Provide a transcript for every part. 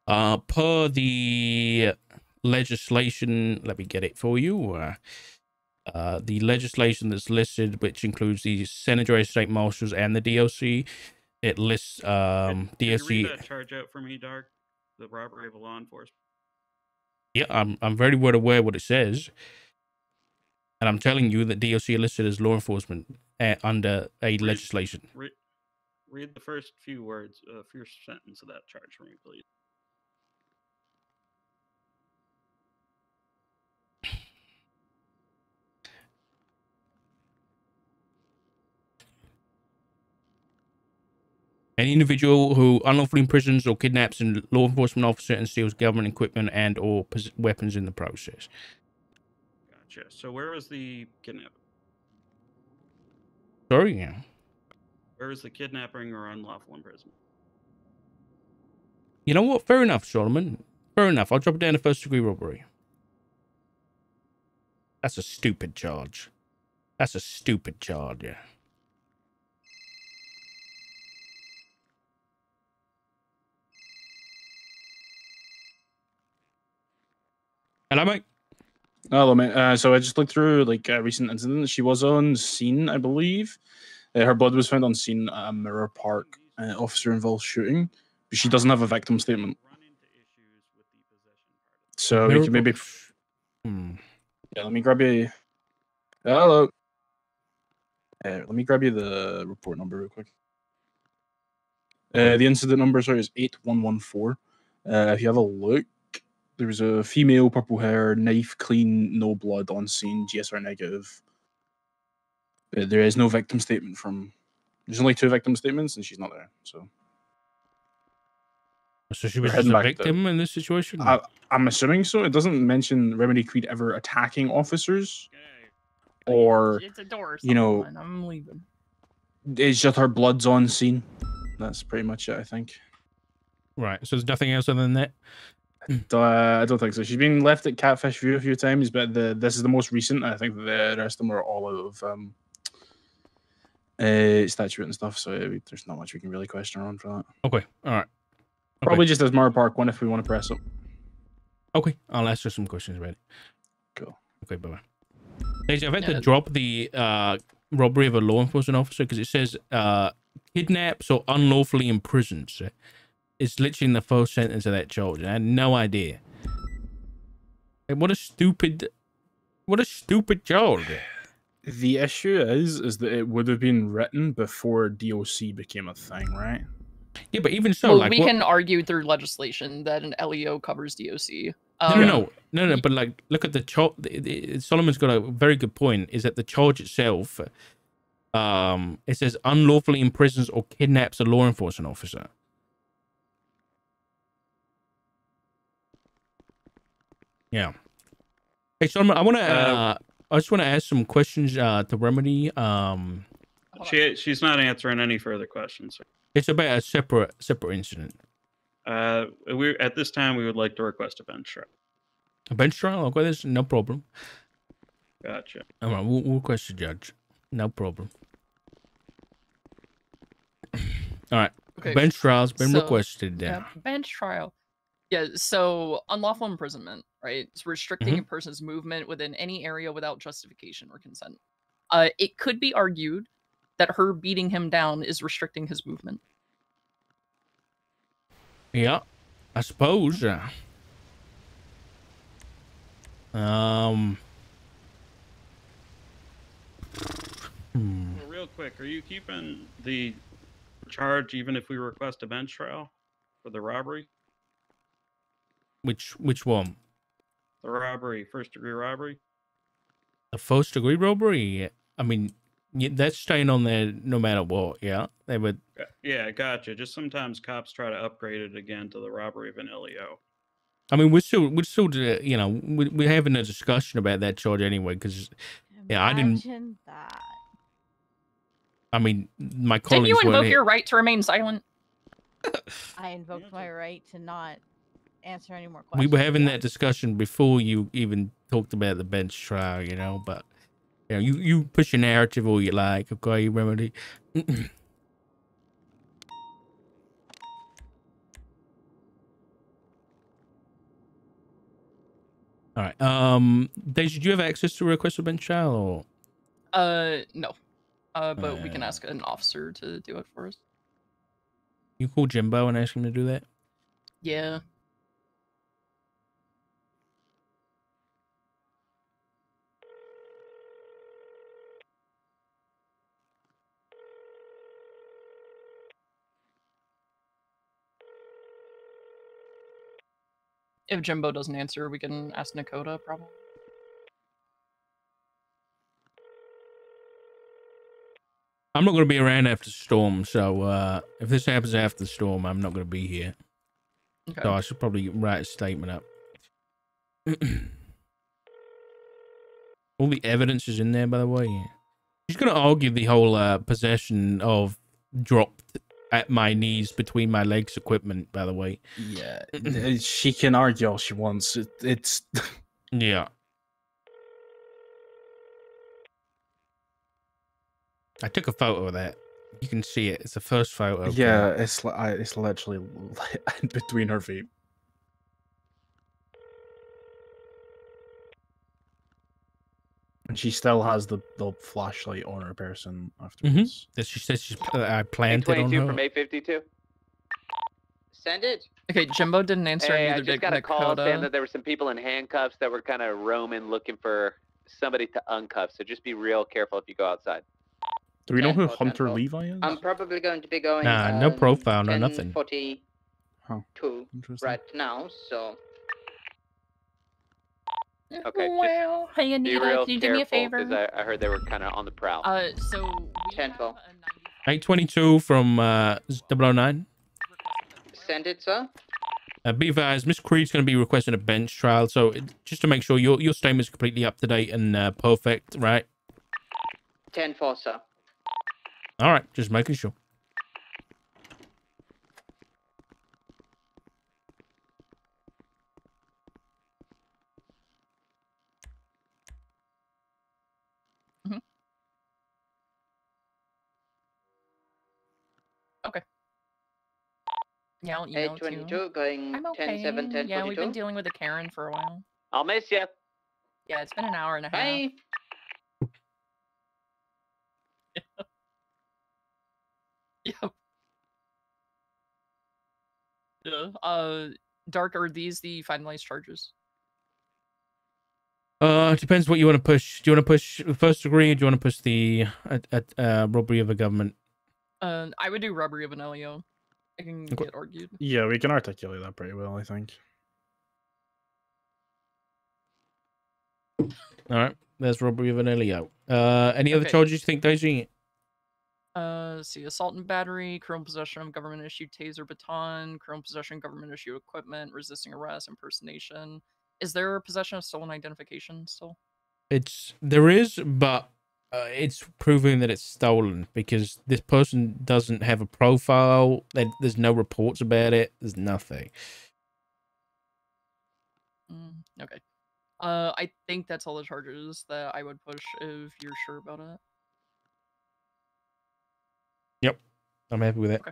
Per the legislation, let me get it for you. The legislation that's listed, which includes the Senator, State Marshals, and the DOC, it lists Could you DOC. read that charge out for me, Dark? The robbery of a law enforcement. Yeah, I'm very well aware what it says, and I'm telling you that DOC listed as law enforcement under a legislation. Read the first few words, first sentence of that charge for me, please. Any individual who unlawfully imprisons or kidnaps a law enforcement officer and steals government equipment and or weapons in the process. Gotcha. So where was the kidnapping? Sorry, yeah. Where was the kidnapping or unlawful imprisonment? You know what? Fair enough, Solomon. Fair enough. I'll drop it down to first-degree robbery. That's a stupid charge. That's a stupid charge, yeah. Hello, mate. Hello, mate. So I just looked through like a recent incident. She was on scene, I believe. Her blood was found on scene at a Mirror Park officer-involved shooting, but she doesn't have a victim statement. So we can maybe. Yeah, let me grab you. Hello. Let me grab you the report number real quick. The incident number, sorry, is 8114. If you have a look, there was a female, purple hair, knife clean, no blood on scene, GSR negative. There is no victim statement from. There's only 2 victim statements, and she's not there. So she was just a victim in this situation? I'm assuming so. It doesn't mention Remedy Creed ever attacking officers, or it's a door. You know, I'm leaving. It's just her blood's on scene. That's pretty much it, I think. Right. So there's nothing else other than that. I don't think so. She's been left at Catfish View a few times, but this is the most recent. I think the rest of them are all out of statute and stuff. So there's not much we can really question her on for that. Okay. All right. Okay. Probably just as Mirror Park one if we want to press it. Okay. I'll ask her some questions about it. Cool. Okay. Bye bye. Hey, I've had to drop the robbery of a law enforcement officer because it says kidnaps or unlawfully imprisons. It's literally in the first sentence of that charge. I had no idea. Hey, what a stupid charge. The issue is that it would have been written before DOC became a thing, right? Yeah, but even so, well, like, we can argue through legislation that an LEO covers DOC. No. But like, look at the charge. Solomon's got a very good point. Is that the charge itself? It says unlawfully imprisons or kidnaps a law enforcement officer. Yeah. Hey, Solomon, I just want to ask some questions to Remedy. She's not answering any further questions, sir. It's about a separate incident. At this time we would like to request a bench trial. A bench trial? Okay, there's no problem. Gotcha. All right, we'll request the judge. No problem. All right. Okay. Bench trial's been requested. Yeah, bench trial. Yeah, so unlawful imprisonment, right? It's restricting a person's movement within any area without justification or consent. It could be argued that her beating him down is restricting his movement. Yeah, I suppose. Real quick, are you keeping the charge even if we request a bench trial for the robbery? Which one? The robbery, first-degree robbery. The first-degree robbery? I mean, that's staying on there no matter what. Yeah, they would. Yeah, gotcha. Just sometimes cops try to upgrade it again to the robbery of an LEO. I mean, we're still, you know, we're having a discussion about that charge anyway. Because, yeah, I didn't. That. I mean, my colleagues. Didn't you invoke your right to remain silent? I invoked my right to not answer any more questions. We were having that discussion before you even talked about the bench trial, you know. But you know, you push your narrative all you like, okay, Remedy. All right. Daisy, do you have access to request a bench trial or? No. But we can ask an officer to do it for us. You call Jimbo and ask him to do that? Yeah. If Jimbo doesn't answer, we can ask Nakota, probably. I'm not going to be around after the storm, so if this happens after the storm, I'm not going to be here. Okay. So I should probably write a statement up. All the evidence is in there, by the way. She's going to argue the whole possession of dropped at my knees between my legs equipment, by the way. Yeah, she can argue all she wants. It's Yeah. I took a photo of that. You can see it. It's the first photo. yeah, it's literally in between her feet. And she still has the flashlight on her person afterwards. That she says she's I planted on 22 her. from 852. Send it. Okay, Jimbo didn't answer. Hey, I Neither just did got a call saying Nakota. that there were some people in handcuffs that were kind of roaming, looking for somebody to uncuff. So just be real careful if you go outside. Do we know who 10-4, Hunter 10-4. Levi is? I'm probably going to be going. Nah, no profile, no nothing. 10:42 Interesting. right now, so. Okay, Well, hey Be Anita, real can you do me a careful favor? because I heard they were kind of on the prowl. So we have 10-4. a 822 from 009. Send it, sir. Be advised, Miss Creed's going to be requesting a bench trial, so just to make sure your statement's completely up to date and perfect, right? 10-4, sir. All right, just making sure. Okay. Yeah, I'll email it to you. 822 going I'm okay. 10-7, 10-42. Yeah, we've been dealing with a Karen for a while. I'll miss you. Yeah, it's been an hour and a half. Bye. Yep. Yeah. Dark, are these the finalized charges? It depends what you want to push. Do you want to push first degree, or do you want to push the robbery of a government? I would do robbery of an LEO. It can Okay. get argued. Yeah, we can articulate that pretty well, I think. All right, there's robbery of an LEO. Any other Okay. charges you think, Daisy? Let's see, assault and battery, criminal possession of government-issued taser baton, criminal possession of government-issued equipment, resisting arrest, impersonation. Is there possession of stolen identification still? There is, but it's proving that it's stolen because this person doesn't have a profile. There's no reports about it. There's nothing. Okay. I think that's all the charges that I would push if you're sure about it. Yep, I'm happy with it. Okay.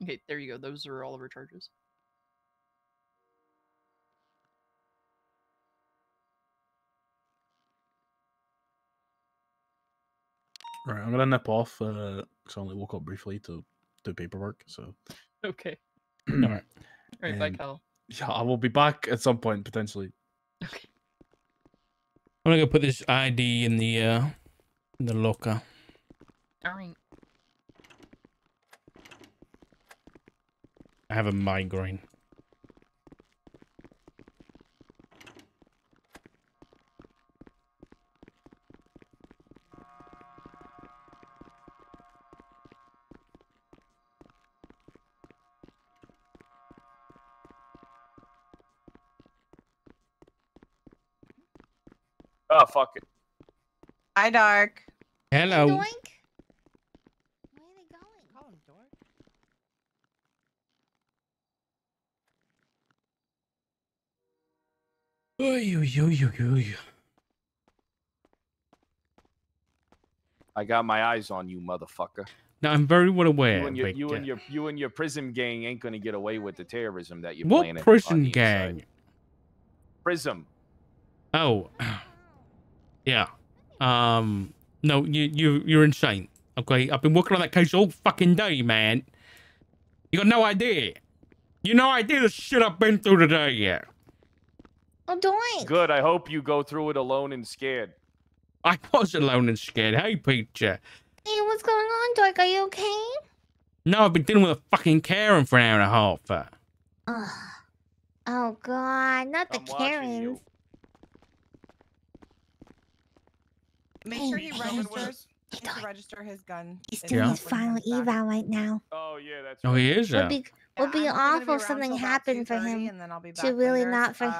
Okay, there you go. Those are all of our charges. Right, I'm gonna nip off because I only woke up briefly to do paperwork. So, Okay. All right. All right, bye, Cal. yeah, I will be back at some point potentially. Okay. I'm gonna go put this ID in the locker. All right. I have a migraine. Oh, fuck it. Hi, Dark. Hello. Doink. Where are they going? Call him Dork. Oy, oy, oy, oy, oy. I got my eyes on you, motherfucker. Now I'm very well aware. You and your Prism gang ain't gonna get away with the terrorism that you're what planning. prison gang? Prism. Oh, yeah. No, you're insane. Okay, I've been working on that case all fucking day, man. You got no idea. You no idea the shit I've been through today yet. Oh, doink. Good. I hope you go through it alone and scared. I was alone and scared. Hey, Peter. Hey, what's going on, Doink? Are you okay? No, I've been dealing with a fucking Karen for an hour and a half. Ugh. Oh, God. Not the I'm watching Karens. you. Make Hey, sure he hey, registers. hey, To register his gun. He's if doing Yeah. his when he final comes back. eval right now. Oh yeah, that's. Oh, right. he is. Would be I'm only gonna awful be if around something till about happened for 2:30, him and then I'll be to back really later. not for him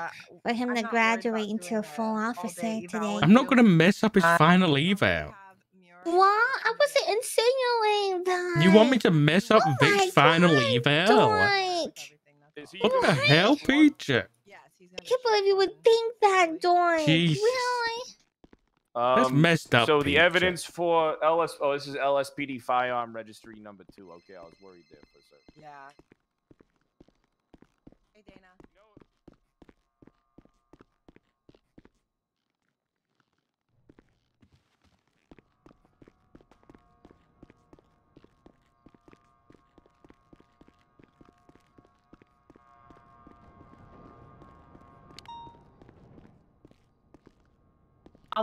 I'm to not worried graduate about into a doing full a officer all-day eval today. with I'm not you. gonna mess up his final Probably eval. have Muir What? I wasn't insinuating that. You want me to mess up Oh Vic's my final God, eval? Doink. Is he What gonna the be hell, the one? Peter? Yes, he's I gonna be can't believe you would shot. think that, Doink. Jesus. Really? That's messed up, So the Peter. evidence for LS. Oh, this is LSPD firearm registry number 2. Okay, I was worried there for a second. Yeah. Hey, Dana.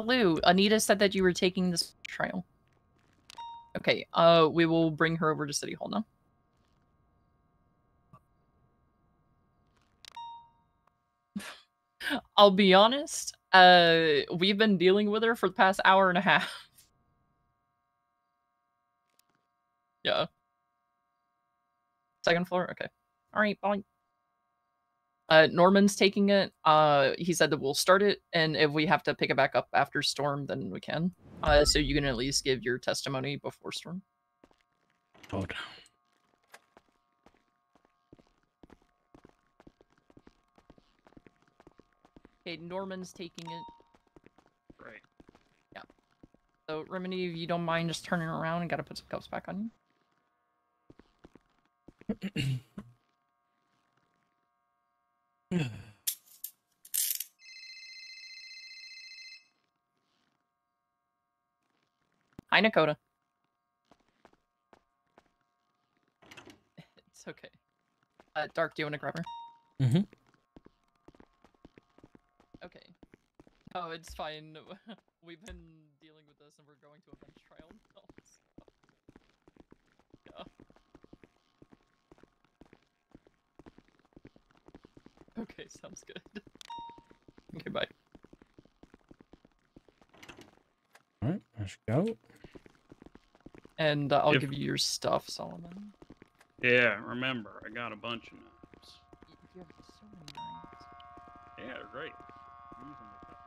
Lou, Anita said that you were taking this trial. Okay, we will bring her over to City Hall now. I'll be honest, we've been dealing with her for the past hour and a half. Yeah. Second floor? Okay. Alright, bye. Norman's taking it. He said that we'll start it, and if we have to pick it back up after Storm, then we can. So you can at least give your testimony before Storm. Hold on. Okay, Norman's taking it. Right. Yeah. So, Remedy, if you don't mind just turning around and gotta put some cuffs back on you. Hi, Nakota. It's okay. Dark, do you want to grab her? Mm-hmm. Okay. No, it's fine. We've been dealing with this and we're going to a bench trial now. Yeah. Okay, sounds good. Okay, bye. Alright, let's go. And I'll give you your stuff, Solomon. Yeah, remember, I got a bunch of knives. You have so many knives. Yeah, they're great. Use them to cut.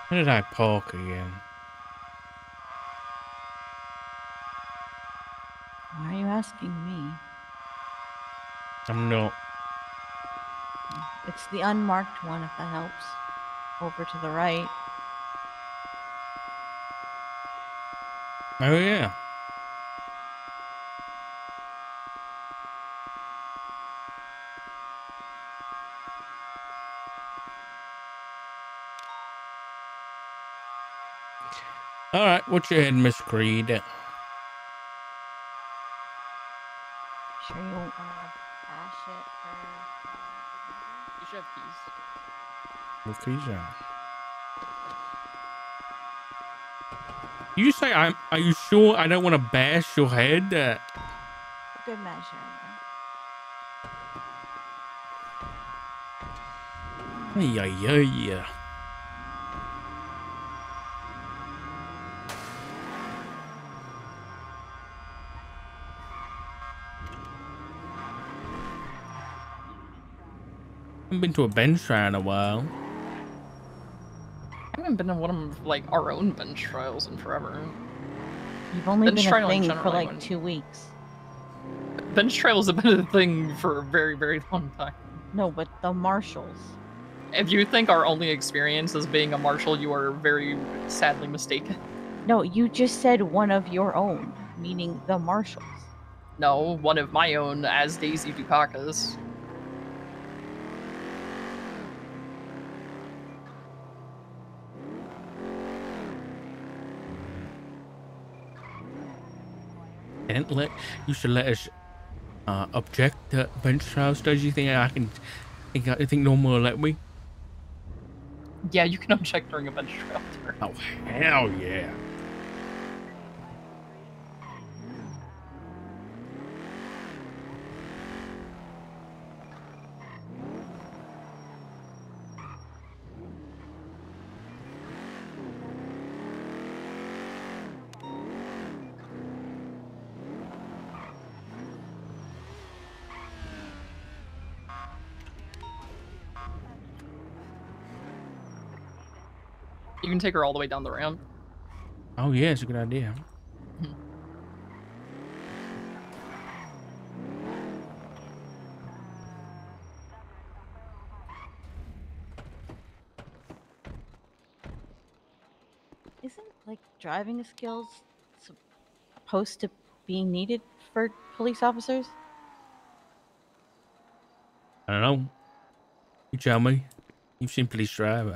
Where did I park again? Why are you asking me? I'm not. It's the unmarked one, if that helps. Over to the right. Oh, yeah. All right, what's your head, Miss Creed? Sure you won't want to bash it for... You should have keys. What keys are? You say are you sure I don't want to bash your head? For good measure. Ay, ay, ay. haven't been to a bench trial in a while. I haven't been to one of like our own bench trials in forever. You've only Bench been trial a in thing general, for I like wouldn't- 2 weeks. Bench trials have been a thing for a very, very long time. No, but the marshals. If you think our only experience is being a marshal, you are very sadly mistaken. No, you just said one of your own, meaning the marshals. No, one of my own as Daisy Dukakis. And you should let us object to bench trials. Does you think I think no more will let me? Yeah, you can object during a bench trial. Oh hell yeah! You can take her all the way down the ramp. Oh yeah, it's a good idea. Isn't like driving skills supposed to be needed for police officers? I don't know. You tell me. You've seen police drive.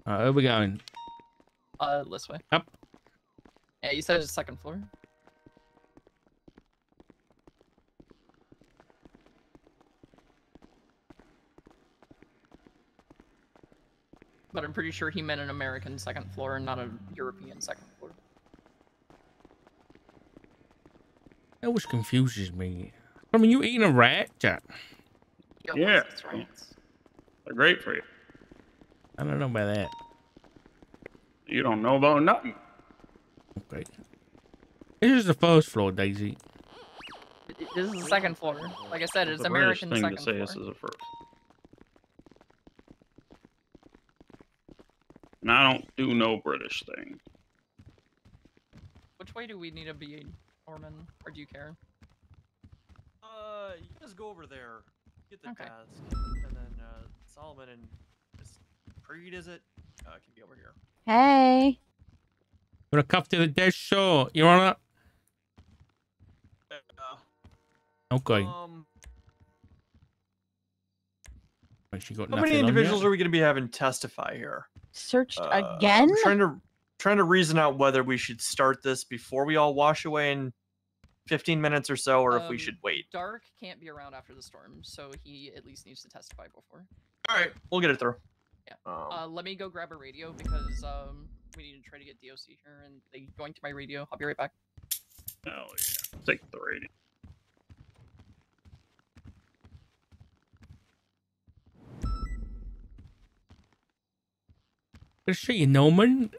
Where are we going? This way. Up. Yeah, you said it's second floor. But I'm pretty sure he meant an American second floor and not a European second floor. That which confuses me. I mean, you eating a rat, Jack? Yeah. That's right. They're great for you. I don't know about that. You don't know about nothing. Okay. This is the first floor, Daisy. This is the second floor. Like I said, it's The British American thing second to say floor. this is a first. And I don't do no British thing. Which way do we need to be, Norman? Or do you care? You guys go over there, get the Okay. task, and then Solomon and Creed, is it? Can be over here. Hey. Gonna cuff to the desk, sure. You wanna? Okay. She got How nothing many on individuals yet? are we going to be having testify here? Searched again? I'm trying to reason out whether we should start this before we all wash away in 15 minutes or so, or if we should wait. Dark can't be around after the storm, so he at least needs to testify before. All right, we'll get it through. Yeah. Let me go grab a radio because we need to try to get DOC here, and they going to my radio. I'll be right back. Oh yeah. Take the radio. Good to see you, Norman.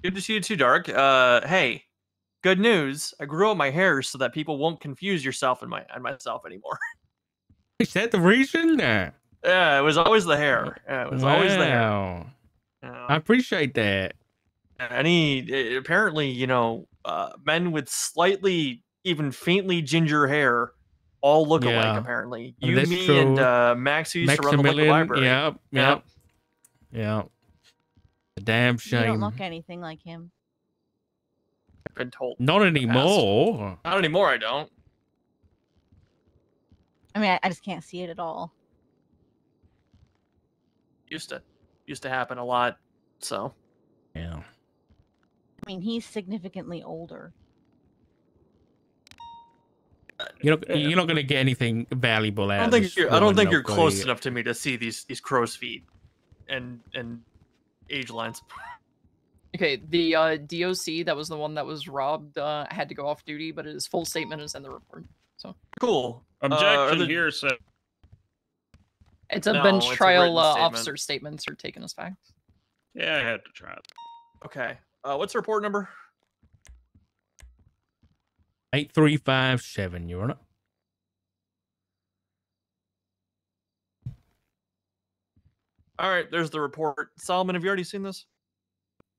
Good to see you too, Dark. Hey, good news. I grew out my hair so that people won't confuse yourself and myself anymore. Is that the reason? Yeah, it was always the hair. Yeah, it was always the hair. Wow. I appreciate that. Apparently, men with slightly, even faintly ginger hair all look alike, Yeah. apparently. And You, that's me, true. and Max, who used to run the liquid Maximilian, library. Yep. A damn You shame. don't look anything like him. I've been told. Not anymore. Not anymore, I don't. I mean, I just can't see it at all. Used to happen a lot, so. Yeah. I mean, he's significantly older. You're not gonna get anything valuable out I of don't this think you're woman, close okay? enough to me to see these crow's feet and age lines. Okay, the DOC that was the one that was robbed had to go off duty, but his full statement is in the report. So Cool. Objection here, sir. it's a No, bench it's a trial written statement. officer statements are taken as facts. Yeah, I had to try it. Okay. What's the report number? 8357, Your Honor. All right, there's the report. Solomon, have you already seen this?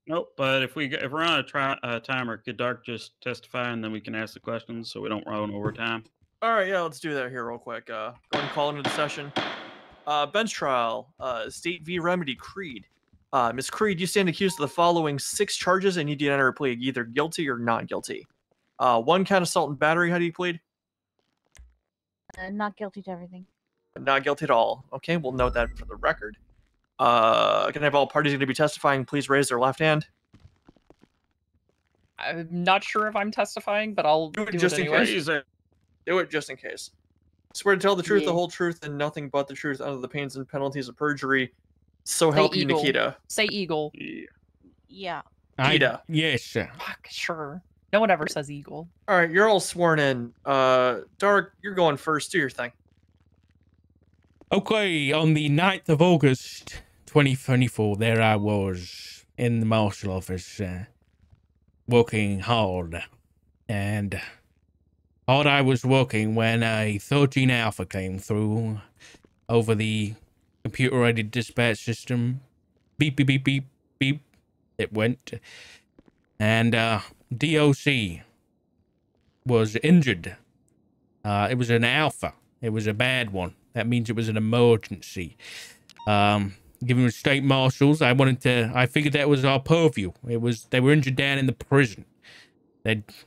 Nope. But if we're on a timer, could Dark just testify and then we can ask the questions so we don't run over time? All right, yeah, let's do that here real quick. Go ahead and call into the session. Bench trial, State v. Remedy, Creed. Ms. Creed, you stand accused of the following 6 charges and you need to enter a plea either guilty or not guilty. 1 count assault and battery, how do you plead? Not guilty to everything. Not guilty at all. Okay, we'll note that for the record. Can I have all parties going to be testifying please raise their left hand? I'm not sure if I'm testifying, but I'll do it just in anyway. case. Do it just in case. Swear to tell the truth, the Yeah. whole truth, and nothing but the truth under the pains and penalties of perjury. So help you, Eagle. Nikita. Say Eagle. Yeah. Nikita. Yes, sir. Fuck, sure. No one ever says Eagle. All right, you're all sworn in. Dark, you're going first. Do your thing. Okay, on the 9th of August, 2024, there I was in the marshal office, working hard. And hard I was working when a 13 Alpha came through over the computer-aided dispatch system. Beep, beep, beep, beep, beep. It went. And DOC was injured. It was an Alpha. It was a bad one. That means it was an emergency. Given with state marshals, I figured that was our purview. They were injured down in the prison.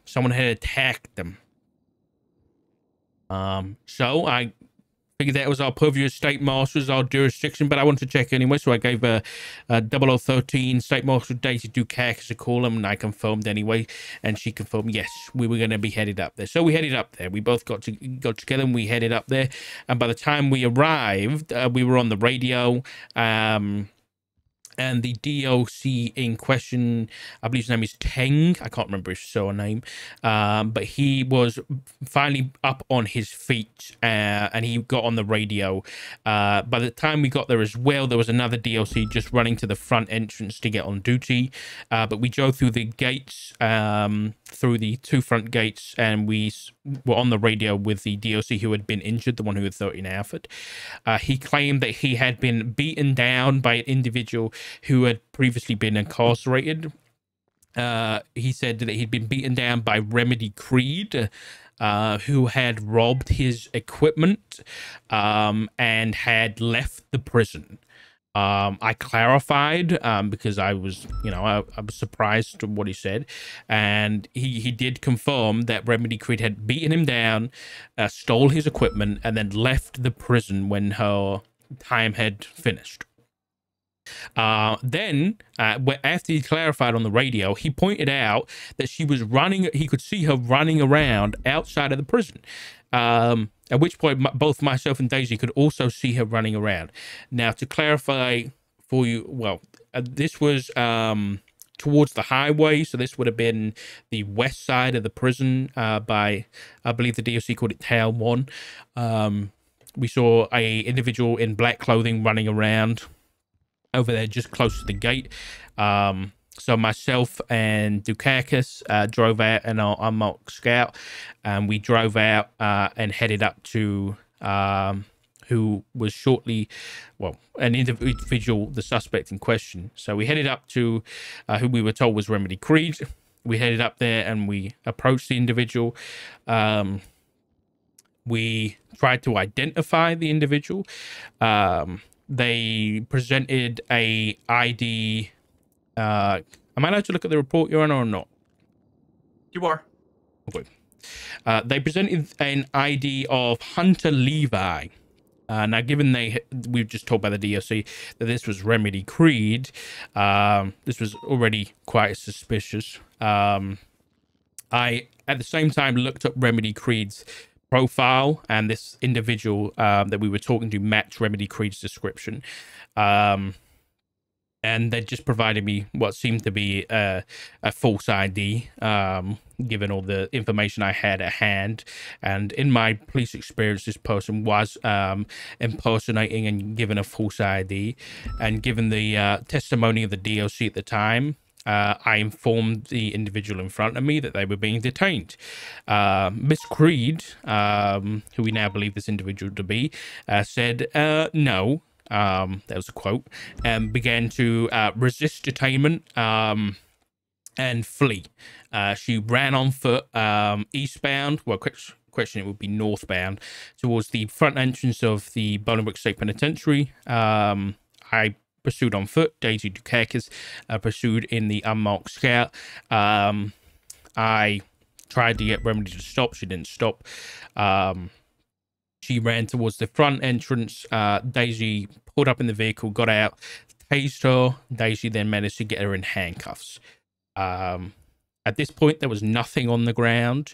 Someone had attacked them. So I figured that was our purview as state marshals, our jurisdiction, but I wanted to check anyway, so I gave a 0013 State Marshal Daisy Dukakis a call, and I confirmed anyway, and she confirmed, yes, we were going to be headed up there. So we headed up there. We both got together, and we headed up there, and by the time we arrived, we were on the radio, and the DOC in question, I believe his name is Teng. I can't remember his surname. But he was finally up on his feet and he got on the radio. By the time we got there as well, there was another DOC just running to the front entrance to get on duty. But we drove through the gates, through the 2 front gates, and we were on the radio with the DOC who had been injured, the one who had 13 Alfred. He claimed that he had been beaten down by an individual who had previously been incarcerated. He said that he'd been beaten down by Remedy Creed, who had robbed his equipment and had left the prison. I clarified because I was, I was surprised at what he said, and he did confirm that Remedy Creed had beaten him down, stole his equipment, and then left the prison when her time had finished. Then, after he clarified on the radio, he pointed out that she was running. He could see her running around outside of the prison. At which point, both myself and Daisy could also see her running around. Now, to clarify for you, well, this was towards the highway, so this would have been the west side of the prison. By, I believe the DOC called it Tail 1. We saw a individual in black clothing running around over there just close to the gate. So myself and Dukakis drove out in our unmarked Scout, and we drove out and headed up to who was shortly, well, an individual, the suspect in question. So we headed up to who we were told was Remedy Creed. We headed up there and we approached the individual. We tried to identify the individual. They presented a ID. Am I allowed to look at the report, Your Honor, or not? You are. Okay. They presented an ID of Hunter Levi. Now, given we've just told by the DOC that this was Remedy Creed, this was already quite suspicious. I, at the same time, looked up Remedy Creed's profile, and this individual that we were talking to matched Remedy Creed's description. and they just provided me what seemed to be a false ID, given all the information I had at hand. And in my police experience, this person was impersonating and given a false ID. And given the testimony of the DOC at the time, I informed the individual in front of me that they were being detained. Miss Creed, who we now believe this individual to be, said no. That was a quote, and began to resist detainment and flee. She ran on foot eastbound, well, question it would be northbound, towards the front entrance of the Bolingbroke State Penitentiary. I pursued on foot. Daisy Dukakis pursued in the unmarked Scout. I tried to get Remedy to stop. She didn't stop. She ran towards the front entrance. Daisy pulled up in the vehicle, got out, tased her. Daisy then managed to get her in handcuffs. At this point, there was nothing on the ground.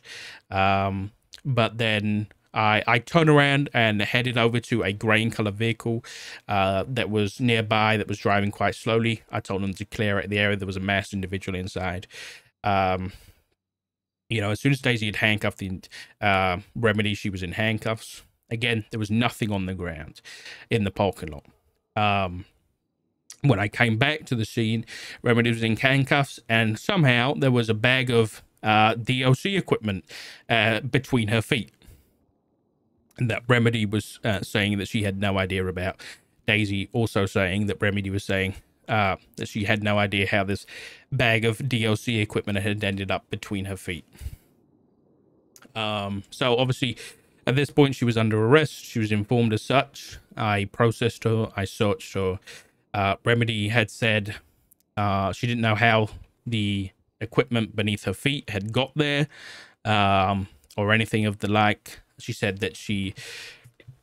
But then I turned around and headed over to a grey colour vehicle that was nearby, that was driving quite slowly. I told them to clear out the area. There was a masked individual inside. You know, as soon as Daisy had handcuffed the Remedy, she was in handcuffs. Again, there was nothing on the ground in the parking lot. When I came back to the scene, Remedy was in handcuffs, and somehow there was a bag of DOC equipment between her feet. And that Remedy was saying that she had no idea about. Daisy also saying that Remedy was saying that she had no idea how this bag of DOC equipment had ended up between her feet. So obviously, at this point, she was under arrest. She was informed as such. I processed her. I searched her. Remedy had said she didn't know how the equipment beneath her feet had got there, or anything of the like. She said that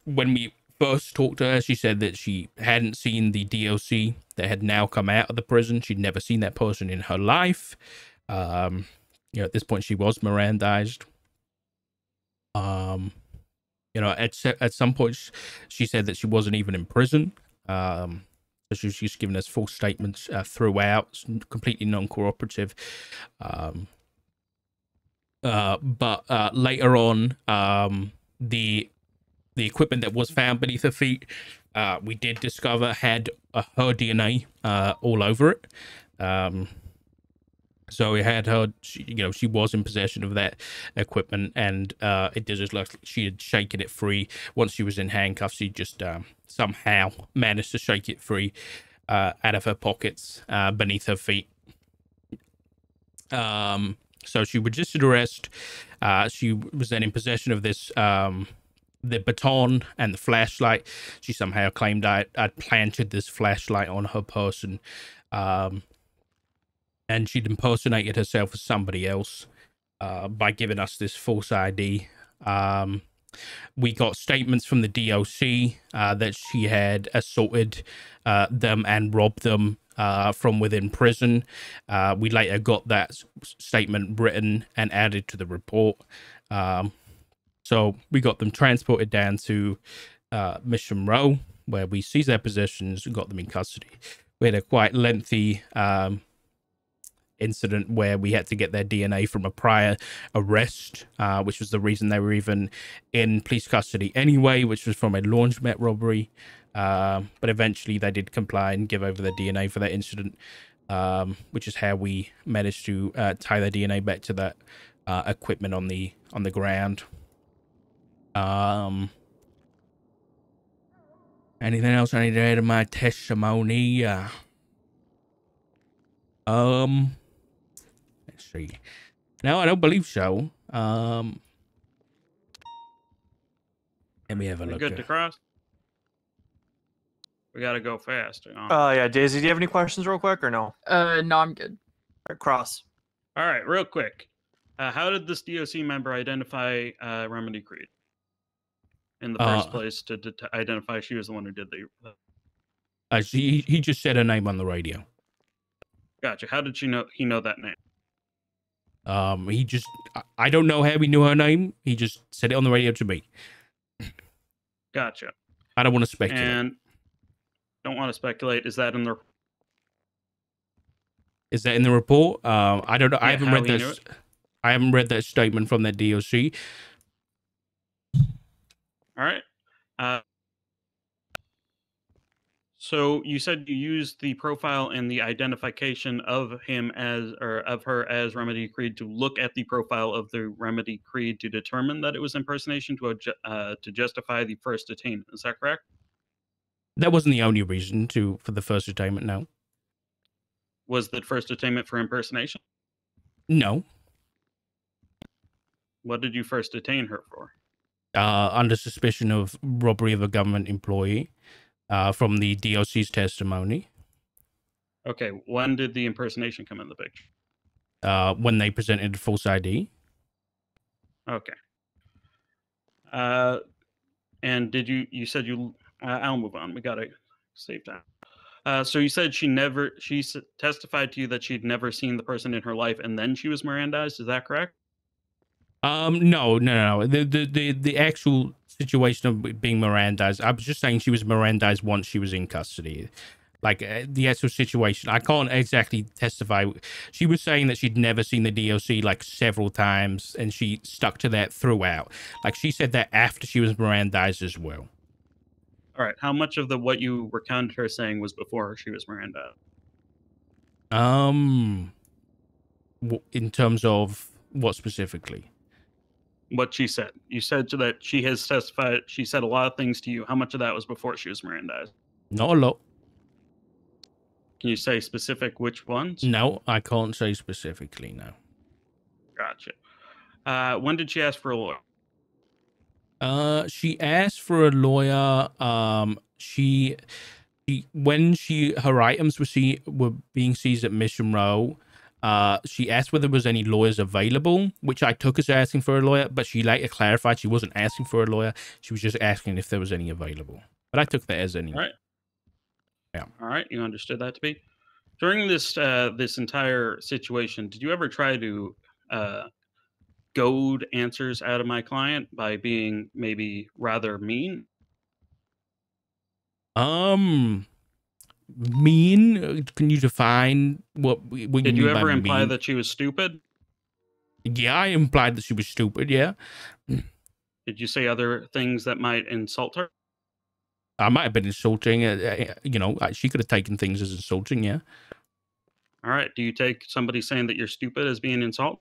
when we first talked to her, she said that she hadn't seen the DOC that had now come out of the prison. She'd never seen that person in her life. You know, at this point, she was Mirandized. You know, at some point, she said that she wasn't even in prison. So she was just giving us false statements throughout, completely non-cooperative. But later on, the equipment that was found beneath her feet, we did discover had her DNA all over it. So we had her, you know, she was in possession of that equipment, and it did just look like she had shaken it free. Once she was in handcuffs, she just somehow managed to shake it free out of her pockets beneath her feet. So she resisted arrest. She was then in possession of this, the baton and the flashlight. She somehow claimed I'd planted this flashlight on her person. And she'd impersonated herself as somebody else by giving us this false ID. We got statements from the DOC that she had assaulted them and robbed them from within prison. We later got that statement written and added to the report. So we got them transported down to Mission Row, where we seized their possessions and got them in custody. We had a quite lengthy incident where we had to get their DNA from a prior arrest, which was the reason they were even in police custody anyway, which was from a laundromat robbery. But eventually they did comply and give over their DNA for that incident, which is how we managed to tie their DNA back to that equipment on the ground. Anything else I need to add to my testimony? Let's see. No, I don't believe so. Let me have a look. Good to cross? We gotta go fast. You know? Yeah, Daisy, do you have any questions real quick or no? No, I'm good. All right, cross. All right, real quick. How did this DOC member identify Remedy Creed in the first place to identify she was the one who did the... He just said her name on the radio. Gotcha. How did he know that name? He just... I don't know how he knew her name. He just said it on the radio to me. Gotcha. I don't want to speculate. And don't want to speculate. Is that in the... Is that in the report? I don't know. I Yeah, haven't how read he knew this. I haven't read that statement from that DOC. All right. So you said you used the profile and the identification of him as, or of her as Remedy Creed to look at the profile of the Remedy Creed to determine that it was impersonation to justify the first attainment. Is that correct? That wasn't the only reason for the first attainment. No. Was the first attainment for impersonation? No. What did you first attain her for? Under suspicion of robbery of a government employee, from the DOC's testimony. Okay, when did the impersonation come in the picture? When they presented false ID. Okay. And did you said you, I'll move on. We gotta save time. So you said she testified to you that she'd never seen the person in her life, and then she was Mirandized. Is that correct? No. The actual situation of being Mirandized, I was just saying she was Mirandized once she was in custody. Like the actual situation, I can't exactly testify. She was saying that she'd never seen the DOC like several times, and she stuck to that throughout. Like she said that after she was Mirandized as well. All right. How much of what you recounted her saying was before she was Mirandized? In terms of what specifically? What she said. You said that she has testified. She said a lot of things to you. How much of that was before she was Mirandized? Not a lot. Can you say specific which ones? No, I can't say specifically. No. Gotcha. When did she ask for a lawyer? She asked for a lawyer. When her items were being seized at Mission Row, she asked whether there was any lawyers available, which I took as asking for a lawyer, but she later clarified she wasn't asking for a lawyer. She was just asking if there was any available. But I took that as any. All right. Yeah. All right. You understood that to be. During this entire situation, did you ever try to goad answers out of my client by being maybe rather mean? Mean? Can you define what you mean? Did you ever by imply mean? that she was stupid? Yeah, I implied that she was stupid. Yeah. Did you say other things that might insult her? I might have been insulting. She could have taken things as insulting. Yeah. All right. Do you take somebody saying that you're stupid as being insult?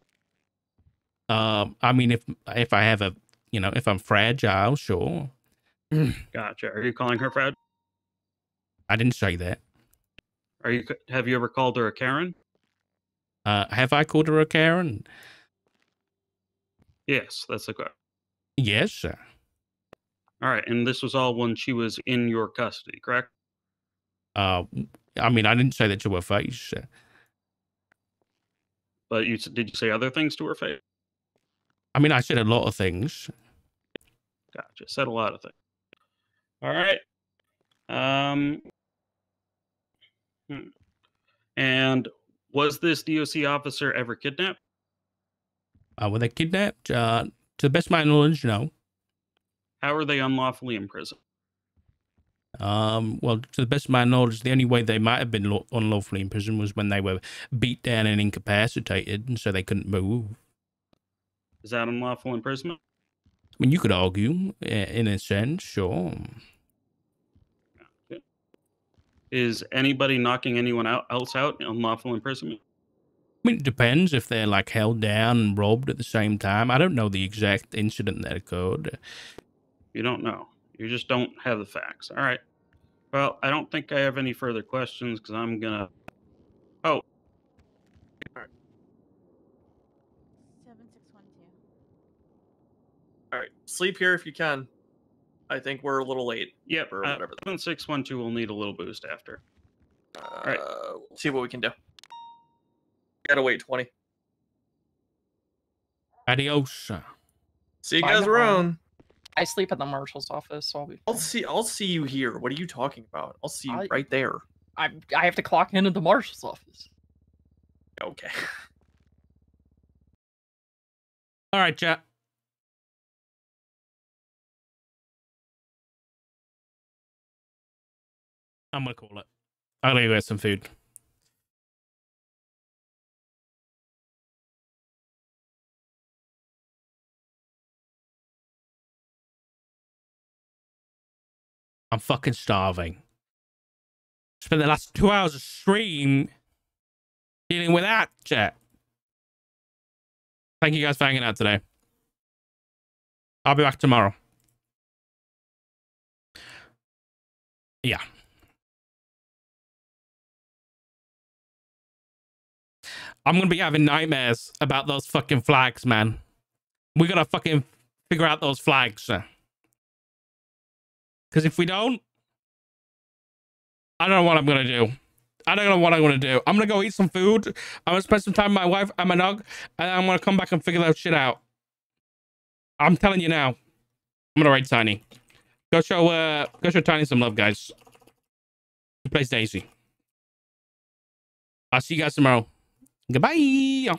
I mean, if I have if I'm fragile, sure. Gotcha. Are you calling her fragile? I didn't say that. Have you ever called her a Karen? Have I called her a Karen? Yes, that's the question. Yes, sir. All right, and this was all when she was in your custody, correct? I mean, I didn't say that to her face. But did you say other things to her face? I mean, I said a lot of things. Gotcha. Said a lot of things. All right. And was this DOC officer ever kidnapped? Were they kidnapped? To the best of my knowledge, no. How were they unlawfully imprisoned? Well, to the best of my knowledge, the only way they might have been unlawfully imprisoned was when they were beat down and incapacitated, and so they couldn't move. Is that unlawful imprisonment? I mean, you could argue, in a sense, sure. Gotcha. Is anybody knocking anyone else out unlawful imprisonment? I mean, it depends if they're like held down and robbed at the same time. I don't know the exact incident that occurred. You don't know. You just don't have the facts. All right. Well, I don't think I have any further questions because I'm gonna. Oh. All right. 7612. All right, sleep here if you can. I think we're a little late. Yep. Or whatever. 7612 will need a little boost after. All right. We'll see what we can do. Gotta wait 20. Adios. See you Fine, guys no around. I sleep at the marshal's office, so I'll see you here. What are you talking about? I'll see you right there. I have to clock in at the marshal's office. Okay. All right, chat. I'm gonna call it. I'm gonna go get some food. I'm fucking starving. Spent the last 2 hours of stream dealing with that, chat. Thank you guys for hanging out today. I'll be back tomorrow. Yeah. I'm gonna be having nightmares about those fucking flags, man. We gotta fucking figure out those flags. Because if we don't, I don't know what I'm gonna do. I don't know what I'm gonna do. I'm gonna go eat some food. I'm gonna spend some time with my wife and my dog, and I'm gonna come back and figure that shit out. I'm telling you now. I'm gonna raid Tiny. Go show Tiny some love, guys. He plays Daisy. I'll see you guys tomorrow. Goodbye.